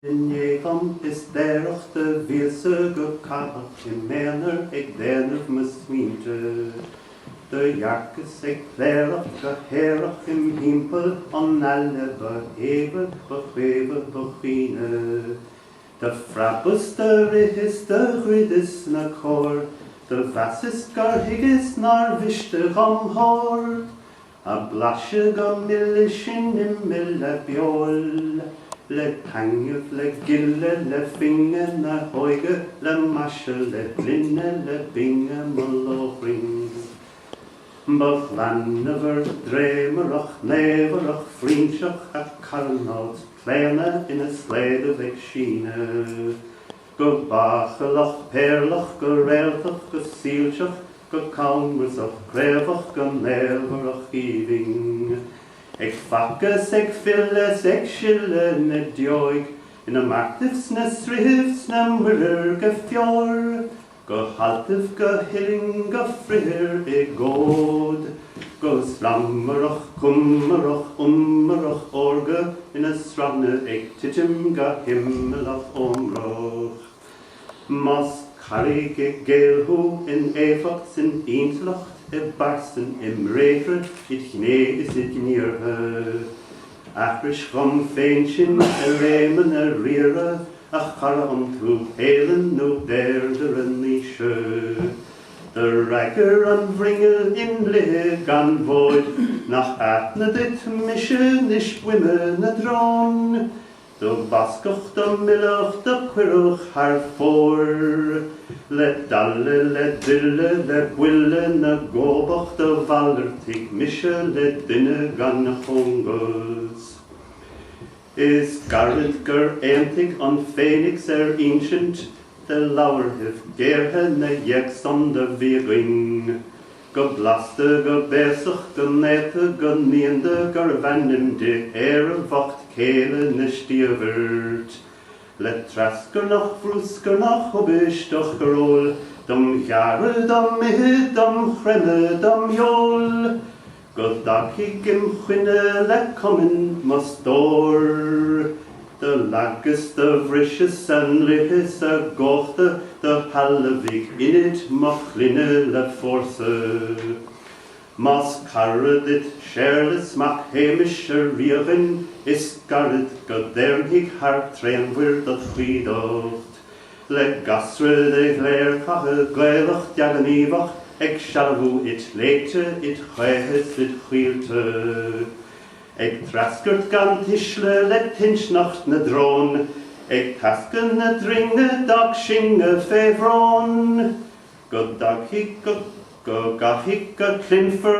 Nevam is derach de wielse gekabelt in mener ik denf me swinte. De jakkes ik lerach geherach im himpel an alle begeven begine. De frappus de rihis de gridis na kor, de vassis gar higgis nar viste ram hor. A blasje gamillishin im mille bjol. Le tangef, le gille, le finge, le hoige, le masche, le glinne, le binge, mollochring. Bach lannever, dremerach, neverach, vriendschach, a karnout, kleine in a slede weg schiene. Go bachelach, perlach, go reltach, go sielschach, go kaumwersach, grevach, go neverach giving. Ik fakkes, ik filles, ik schille, ne djoig, in a martifs, ne srihifs, ne murr, ge fjor. Go haltif, go hilling, go frihir, I god. Go slammerach, kummerach, orge, in a sravne, ik tijim, go himmelach, omroch. Mas karig, ik geelhu, in evax, in eentlacht, barsten im refer, it gnee is it neer. Afrisch from feintjen, remen, riere, a charre om to helen, no derderen nische. De rijker an vringel in lig an void, nach atne dit mische, nisch wimmen a dron. De baskoch, de millach, de quirch, haar voor. Le dalle, le dille, le gwille, na gobach, de vallertig, mische, le dinne, gan hongels. Is garret ger eintig an phoenix ancient, de lauer hif gerhe, ne jeks on de veging. Go blaste, go besach, go nete, go niende, go vannem de ere vacht kele, ne stievert. Le trasker nach frusker nach hobbisch doch gerol, dom jare, dom mihe, dom chrenne, dom jol. Godakig im chwinne le kommen mas door. De lagus, de vrisches en lihis a gochte, de halvig in it machline le forse. Mas karre dit scherles mach hemische rieren, is garret godernig haar treinwer dat chwidocht. Le gasre de gleir kache gleilach diagonivach, ek shalvu it lete, it chwehes, it chwielte. Ek traskert gan tischle, le tinschnacht ne dron, ek tasken ne dringe, dag schinge fevron. Goddag hik, go gahik, a klinfer.